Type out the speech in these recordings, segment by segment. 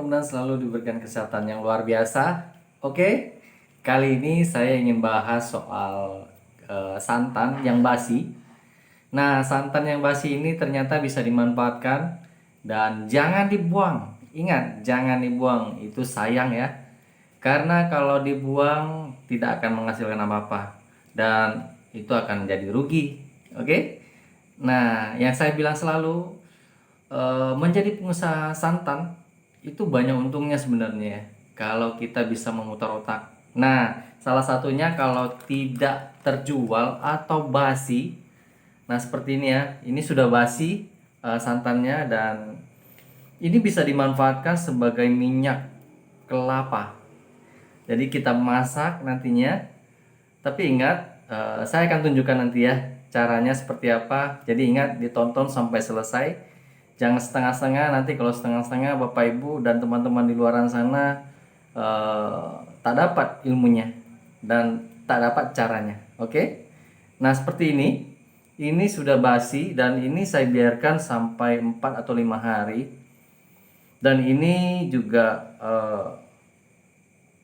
mudah-mudahan selalu diberikan kesehatan yang luar biasa. Oke, kali ini saya ingin bahas soal santan yang basi. Nah, santan yang basi ini ternyata bisa dimanfaatkan dan jangan dibuang. Ingat, jangan dibuang, itu sayang ya. Karena kalau dibuang tidak akan menghasilkan apa-apa dan itu akan jadi rugi. Oke? Nah, yang saya bilang selalu menjadi pengusaha santan itu banyak untungnya sebenarnya ya, kalau kita bisa memutar otak. Nah, salah satunya kalau tidak terjual atau basi. Nah, seperti ini ya. Ini sudah basi santannya dan ini bisa dimanfaatkan sebagai minyak kelapa. Jadi kita masak nantinya. Tapi ingat, saya akan tunjukkan nanti ya caranya seperti apa. Jadi ingat ditonton sampai selesai. Jangan setengah-setengah, nanti kalau setengah-setengah Bapak Ibu dan teman-teman di luaran sana tak dapat ilmunya dan tak dapat caranya. Oke? Nah, seperti ini. Ini sudah basi dan ini saya biarkan sampai 4 atau 5 hari. Dan ini juga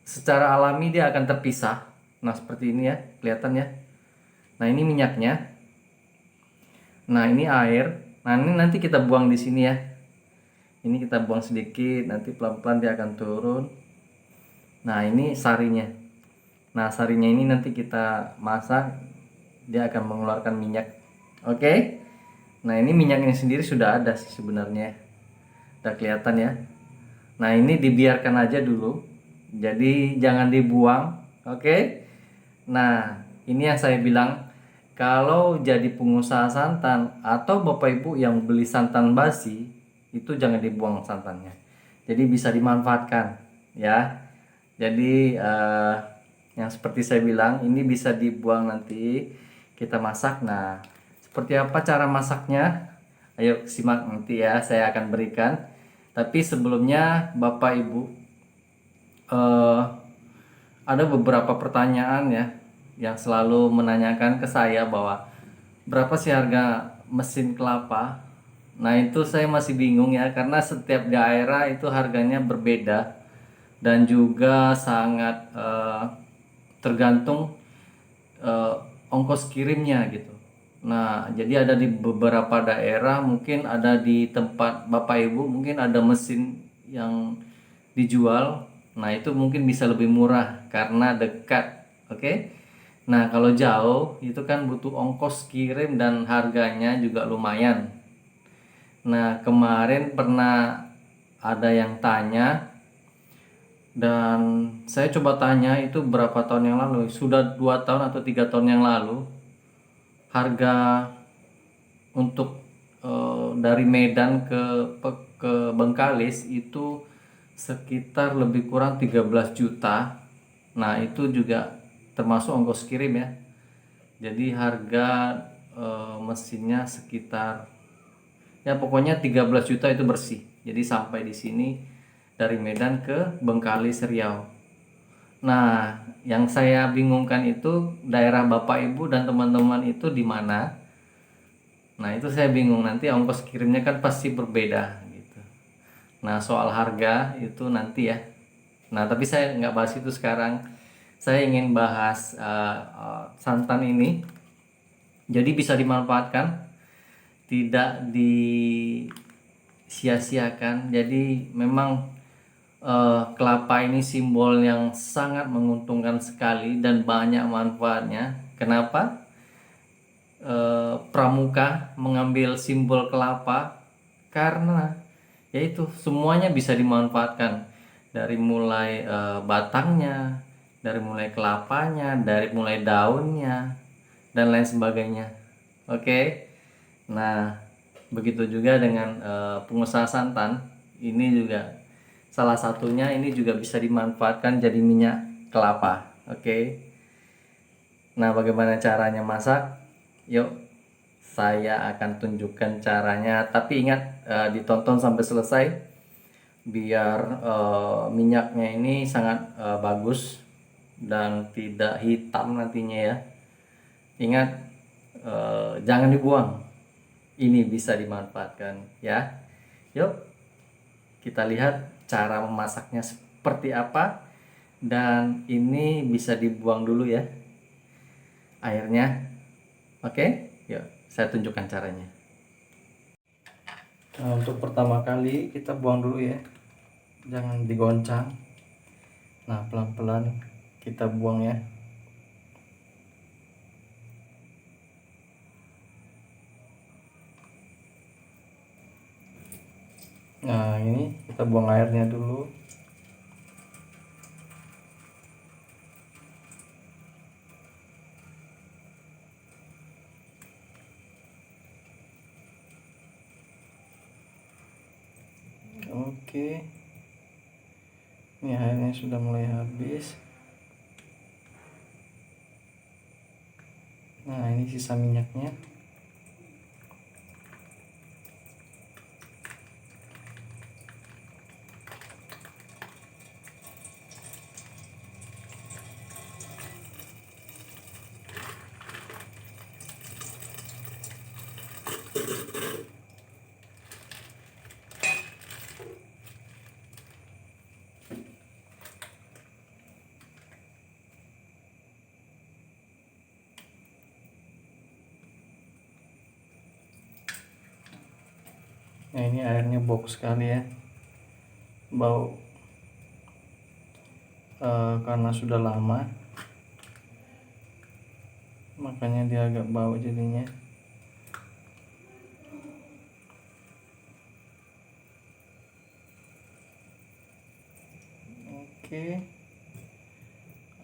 secara alami dia akan terpisah. Nah, seperti ini ya, kelihatan ya. Nah, ini minyaknya. Nah, ini air. Nah, ini nanti kita buang di sini ya. Ini kita buang sedikit, nanti pelan-pelan dia akan turun. Nah, ini sarinya. Nah, sarinya ini nanti kita masak, dia akan mengeluarkan minyak. Oke. Nah, ini minyaknya sendiri sudah ada sih sebenarnya. Udah kelihatan ya. Nah, ini dibiarkan aja dulu. Jadi jangan dibuang. Oke. Nah, ini yang saya bilang, kalau jadi pengusaha santan atau Bapak Ibu yang beli santan basi, itu jangan dibuang santannya. Jadi bisa dimanfaatkan, ya. Jadi yang seperti saya bilang, ini bisa dibuang nanti kita masak. Nah, seperti apa cara masaknya? Ayo simak nanti ya, saya akan berikan. Tapi sebelumnya Bapak Ibu, eh, ada beberapa pertanyaan ya yang selalu menanyakan ke saya bahwa berapa sih harga mesin kelapa. Nah, itu saya masih bingung ya, karena setiap daerah itu harganya berbeda dan juga sangat tergantung eh, ongkos kirimnya gitu. Nah, jadi ada di beberapa daerah, mungkin ada di tempat Bapak Ibu, mungkin ada mesin yang dijual. Nah, itu mungkin bisa lebih murah karena dekat. Oke. Nah, kalau jauh itu kan butuh ongkos kirim dan harganya juga lumayan. Nah, kemarin pernah ada yang tanya dan saya coba tanya itu berapa tahun yang lalu, sudah 2 tahun atau 3 tahun yang lalu, harga untuk dari Medan ke Bengkalis itu sekitar lebih kurang 13 juta. Nah, itu juga termasuk ongkos kirim ya. Jadi harga mesinnya sekitar, ya pokoknya 13 juta itu bersih. Jadi sampai di sini dari Medan ke Bengkalis Riau. Nah, yang saya bingungkan itu daerah Bapak Ibu dan teman-teman itu di mana? Nah, itu saya bingung, nanti ongkos kirimnya kan pasti berbeda gitu. Nah, soal harga itu nanti ya. Nah, tapi saya nggak bahas itu sekarang. Saya ingin bahas santan ini. Jadi bisa dimanfaatkan, tidak disia-siakan. Jadi memang kelapa ini simbol yang sangat menguntungkan sekali dan banyak manfaatnya. Kenapa? Pramuka mengambil simbol kelapa karena yaitu semuanya bisa dimanfaatkan, dari mulai batangnya, dari mulai kelapanya, dari mulai daunnya dan lain sebagainya. Oke. Nah, begitu juga dengan pengusaha santan. Ini juga salah satunya, ini juga bisa dimanfaatkan jadi minyak kelapa. Oke. Nah, bagaimana caranya masak? Yuk, saya akan tunjukkan caranya. Tapi ingat, ditonton sampai selesai biar minyaknya ini sangat bagus dan tidak hitam nantinya ya. Ingat, jangan dibuang. Ini bisa dimanfaatkan ya. Yuk, kita lihat cara memasaknya seperti apa. Dan ini bisa dibuang dulu ya airnya. Oke, yuk saya tunjukkan caranya. Nah, untuk pertama kali kita buang dulu ya, jangan digoncang. Nah, pelan-pelan kita buang ya. Nah, ini kita buang airnya dulu. Oke, ini airnya sudah mulai habis. Nah, ini sisa minyaknya. Nah, ini airnya bau sekali ya, bau karena sudah lama, makanya dia agak bau jadinya. Oke,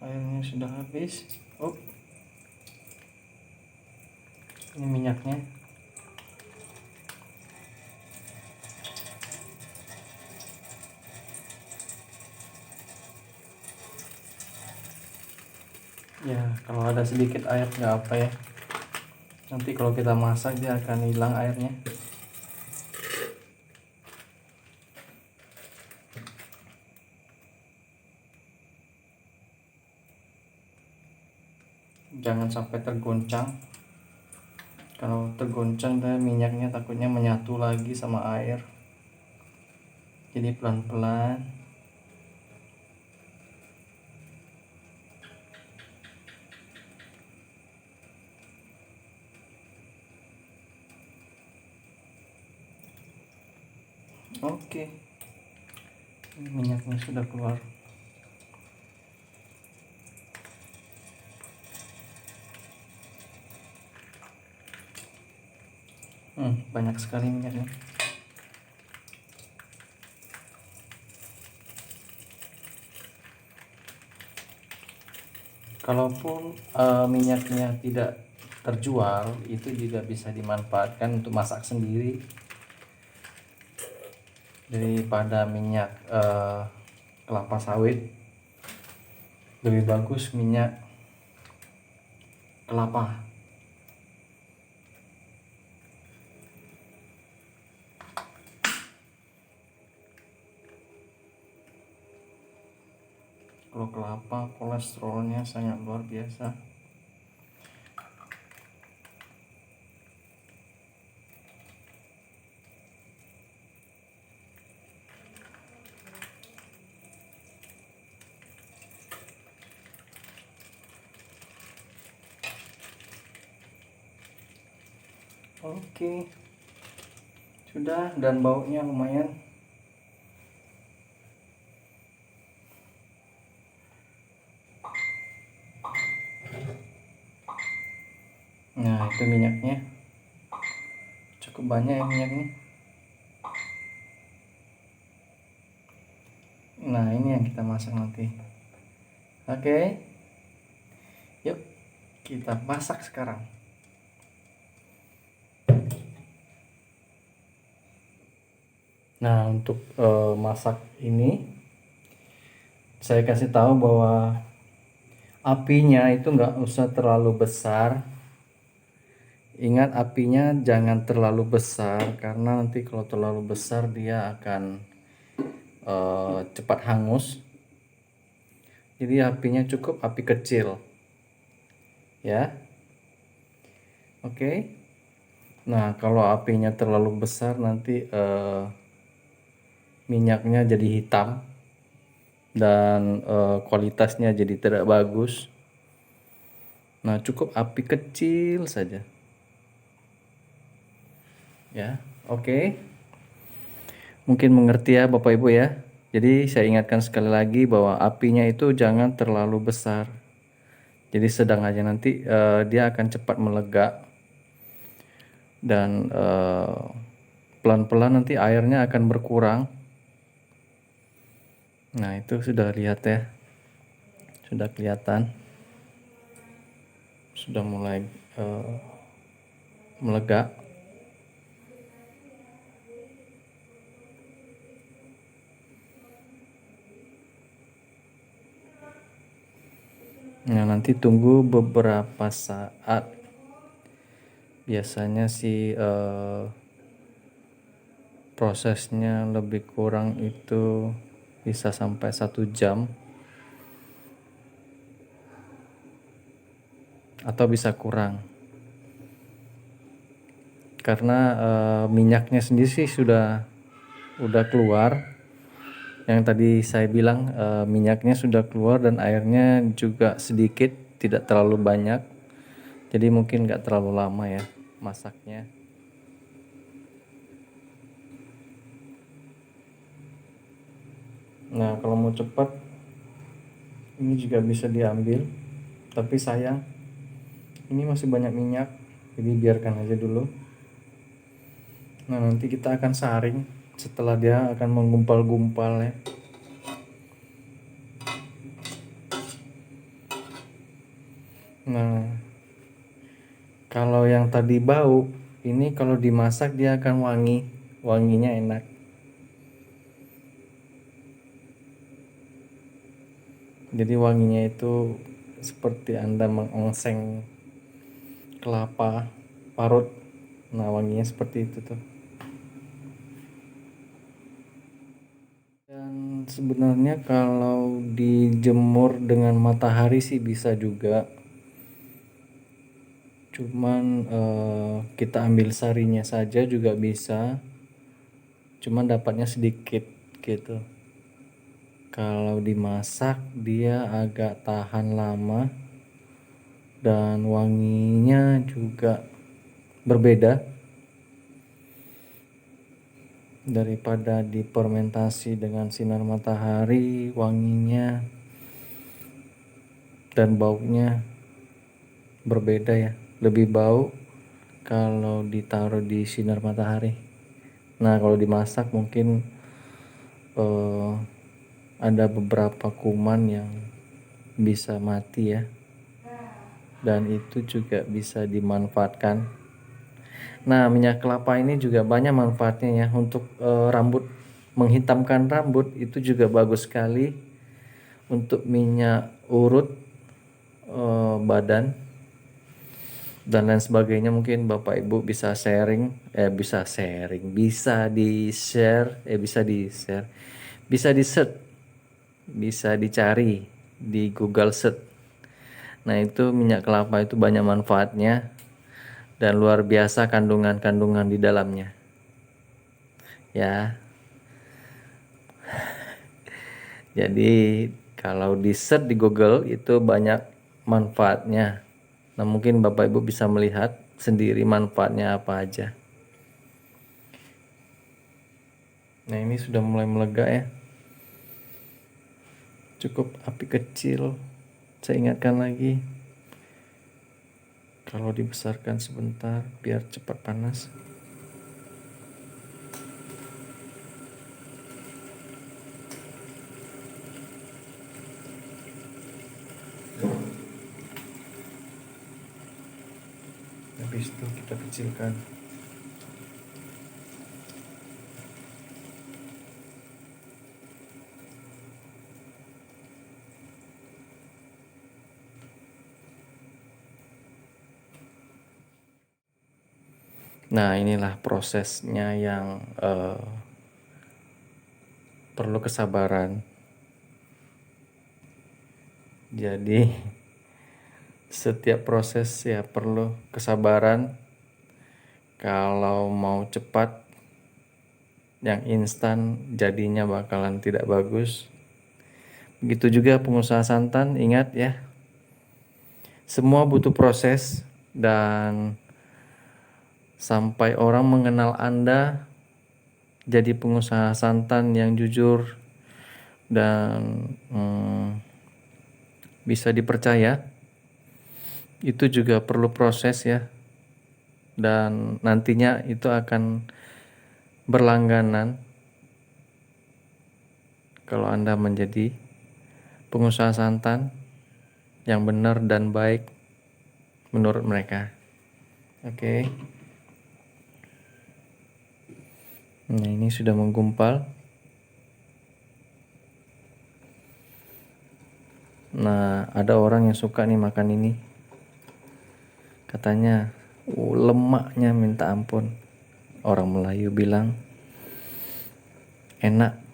airnya sudah habis. Oh, ini minyaknya. Ya, kalau ada sedikit air nggak apa ya, nanti kalau kita masak dia akan hilang airnya. Jangan sampai tergoncang. Kalau tergoncang dan minyaknya takutnya menyatu lagi sama air. Jadi pelan-pelan. Oke, minyaknya sudah keluar. Banyak sekali minyaknya. Kalaupun minyaknya tidak terjual, itu juga bisa dimanfaatkan untuk masak sendiri. Daripada minyak kelapa sawit, lebih bagus minyak kelapa. Kalau kelapa kolesterolnya sangat luar biasa. Oke, sudah, dan baunya lumayan. Nah, itu minyaknya cukup banyak ya minyaknya. Nah, ini yang kita masak nanti. Oke, yuk kita masak sekarang. Nah, untuk masak ini saya kasih tahu bahwa apinya itu nggak usah terlalu besar. Ingat, apinya jangan terlalu besar, karena nanti kalau terlalu besar dia akan cepat hangus. Jadi apinya cukup api kecil ya. Oke. Nah, kalau apinya terlalu besar nanti minyaknya jadi hitam dan kualitasnya jadi tidak bagus. Nah, cukup api kecil saja. Ya, oke. Mungkin mengerti ya Bapak Ibu ya. Jadi saya ingatkan sekali lagi bahwa apinya itu jangan terlalu besar. Jadi sedang aja, nanti dia akan cepat melega dan pelan-pelan nanti airnya akan berkurang. Nah, itu sudah lihat ya. Sudah kelihatan. Sudah mulai melega. Nah, nanti tunggu beberapa saat. Biasanya sih prosesnya lebih kurang itu bisa sampai 1 jam atau bisa kurang, karena minyaknya sendiri sih udah keluar. Yang tadi saya bilang minyaknya sudah keluar dan airnya juga sedikit, tidak terlalu banyak. Jadi mungkin nggak terlalu lama ya masaknya. Nah, kalau mau cepat ini juga bisa diambil, tapi sayang ini masih banyak minyak, jadi biarkan aja dulu. Nah, nanti kita akan saring setelah dia akan menggumpal-gumpal ya. Nah, kalau yang tadi bau, ini kalau dimasak dia akan wangi, wanginya enak. Jadi wanginya itu seperti Anda mengongseng kelapa parut. Nah, wanginya seperti itu tuh. Dan sebenarnya kalau dijemur dengan matahari sih bisa juga. Cuman kita ambil sarinya saja juga bisa. Cuman dapatnya sedikit gitu. Kalau dimasak dia agak tahan lama dan wanginya juga berbeda daripada difermentasi dengan sinar matahari. Wanginya dan baunya berbeda ya, lebih bau kalau ditaruh di sinar matahari. Nah, kalau dimasak mungkin ada beberapa kuman yang bisa mati ya, dan itu juga bisa dimanfaatkan. Nah, minyak kelapa ini juga banyak manfaatnya ya untuk rambut, menghitamkan rambut itu juga bagus sekali. Untuk minyak urut badan dan lain sebagainya, mungkin Bapak Ibu bisa bisa dicari di Google Search. Nah, itu minyak kelapa itu banyak manfaatnya dan luar biasa kandungan-kandungan di dalamnya ya. Jadi kalau di search di Google itu banyak manfaatnya. Nah, mungkin Bapak Ibu bisa melihat sendiri manfaatnya apa aja. Nah, ini sudah mulai melega ya. Cukup api kecil. Saya ingatkan lagi, kalau dibesarkan sebentar biar cepat panas. Habis itu kita kecilkan. Nah, inilah prosesnya yang perlu kesabaran. Jadi setiap proses ya perlu kesabaran. Kalau mau cepat yang instan jadinya bakalan tidak bagus. Begitu juga pengusaha santan, ingat ya, semua butuh proses, dan sampai orang mengenal Anda jadi pengusaha santan yang jujur dan bisa dipercaya, itu juga perlu proses ya, dan nantinya itu akan berlangganan kalau Anda menjadi pengusaha santan yang benar dan baik menurut mereka. Oke. Nah, ini sudah menggumpal. Nah, ada orang yang suka nih makan ini. Katanya lemaknya minta ampun. Orang Melayu bilang enak.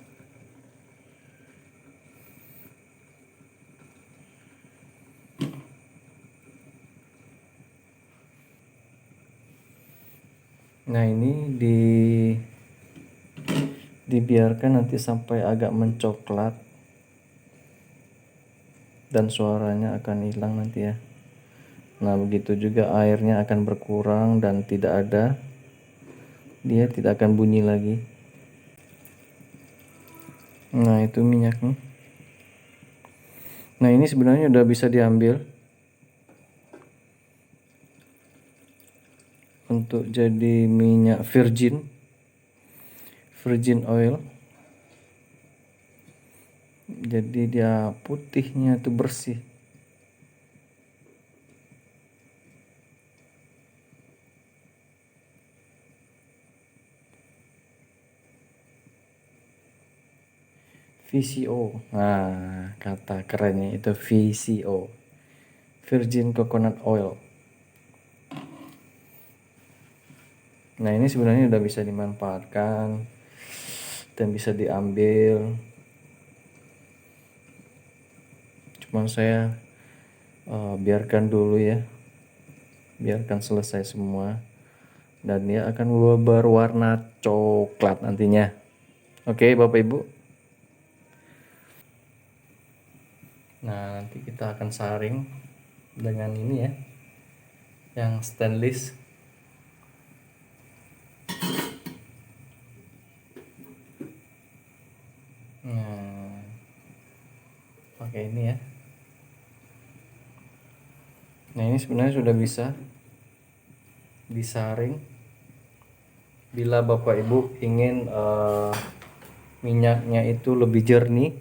Nah, ini dibiarkan nanti sampai agak mencoklat dan suaranya akan hilang nanti ya. Nah, begitu juga airnya akan berkurang dan tidak ada, dia tidak akan bunyi lagi. Nah, itu minyaknya. Nah, ini sebenarnya udah bisa diambil untuk jadi minyak virgin oil. Jadi dia putihnya itu bersih. VCO. Nah, kata kerennya itu VCO. Virgin Coconut Oil. Nah, ini sebenarnya udah bisa dimanfaatkan dan bisa diambil. Cuman saya biarkan dulu ya. Biarkan selesai semua. Dan dia akan berwarna coklat nantinya. Oke, Bapak Ibu. Nah, nanti kita akan saring dengan ini ya, yang stainless. Nah, pakai ini ya. Nah, ini sebenarnya sudah bisa disaring. Bila Bapak Ibu ingin minyaknya itu lebih jernih,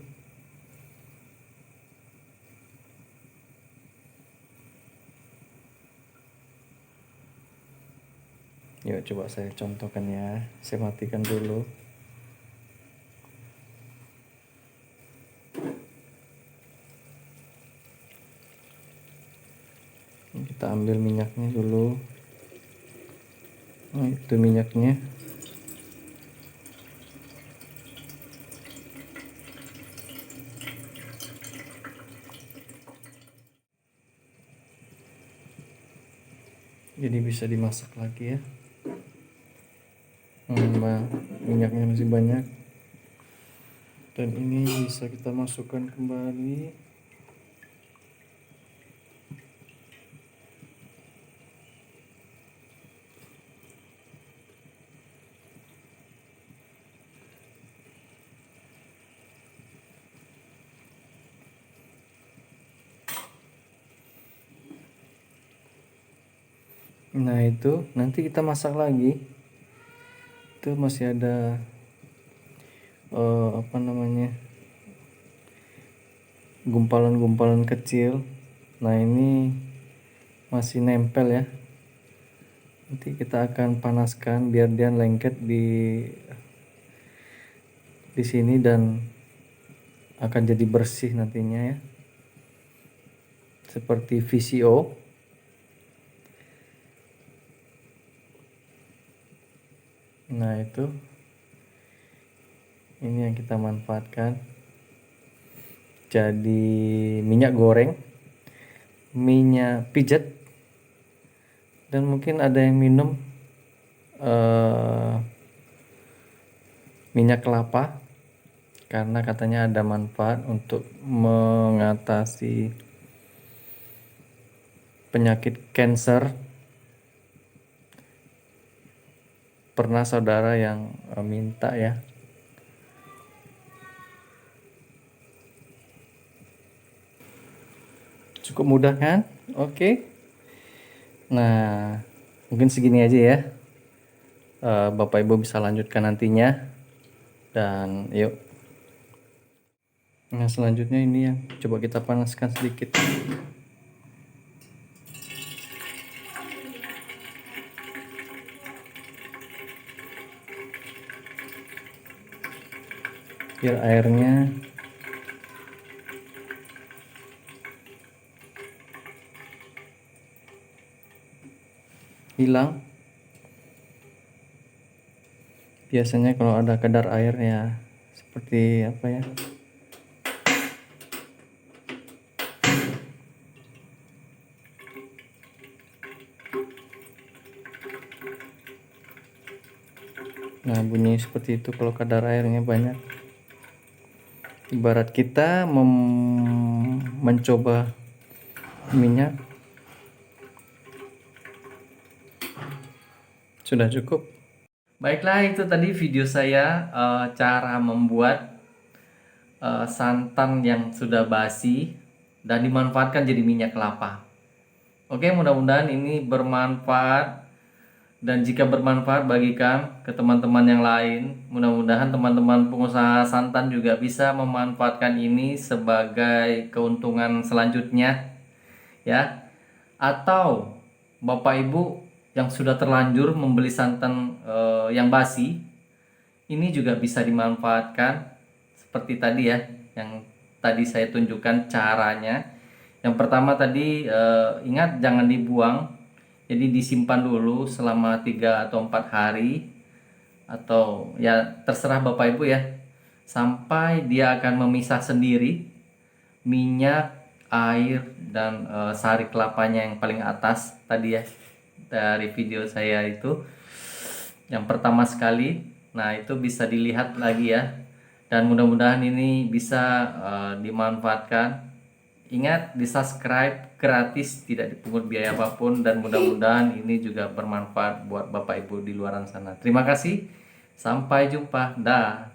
yuk coba saya contohkan ya. Saya matikan dulu. Kita ambil minyaknya dulu. Nah, itu minyaknya. Jadi bisa dimasak lagi ya. Minyaknya masih banyak. Dan ini bisa kita masukkan kembali. Nah, itu nanti kita masak lagi. Itu masih ada gumpalan-gumpalan kecil. Nah, ini masih nempel ya. Nanti kita akan panaskan biar dia lengket di sini dan akan jadi bersih nantinya ya. Seperti VCO. Nah, itu ini yang kita manfaatkan jadi minyak goreng, minyak pijat, dan mungkin ada yang minum minyak kelapa karena katanya ada manfaat untuk mengatasi penyakit kanker. Pernah saudara yang minta ya. Cukup mudah kan? Oke. Nah, mungkin segini aja ya. Bapak Ibu bisa lanjutkan nantinya. Dan yuk. Nah, selanjutnya ini yang coba kita panaskan sedikit. Biar airnya hilang. Biasanya kalau ada kadar air ya seperti apa ya? Nah, bunyi seperti itu kalau kadar airnya banyak. Ibarat kita mencoba minyak. Sudah cukup. Baiklah, itu tadi video saya cara membuat santan yang sudah basi dan dimanfaatkan jadi minyak kelapa. Oke, mudah-mudahan ini bermanfaat. Dan jika bermanfaat, bagikan ke teman-teman yang lain. Mudah-mudahan teman-teman pengusaha santan juga bisa memanfaatkan ini sebagai keuntungan selanjutnya ya. Atau Bapak Ibu yang sudah terlanjur membeli santan yang basi, ini juga bisa dimanfaatkan seperti tadi ya, yang tadi saya tunjukkan caranya. Yang pertama tadi ingat jangan dibuang. Jadi disimpan dulu selama 3 atau 4 hari, atau ya terserah Bapak Ibu ya, sampai dia akan memisah sendiri minyak, air, dan sari kelapanya yang paling atas tadi ya, dari video saya itu yang pertama sekali. Nah, itu bisa dilihat lagi ya, dan mudah-mudahan ini bisa dimanfaatkan. Ingat, di subscribe gratis, tidak dipungut biaya apapun, dan mudah-mudahan ini juga bermanfaat buat Bapak Ibu di luar sana. Terima kasih, sampai jumpa, dah.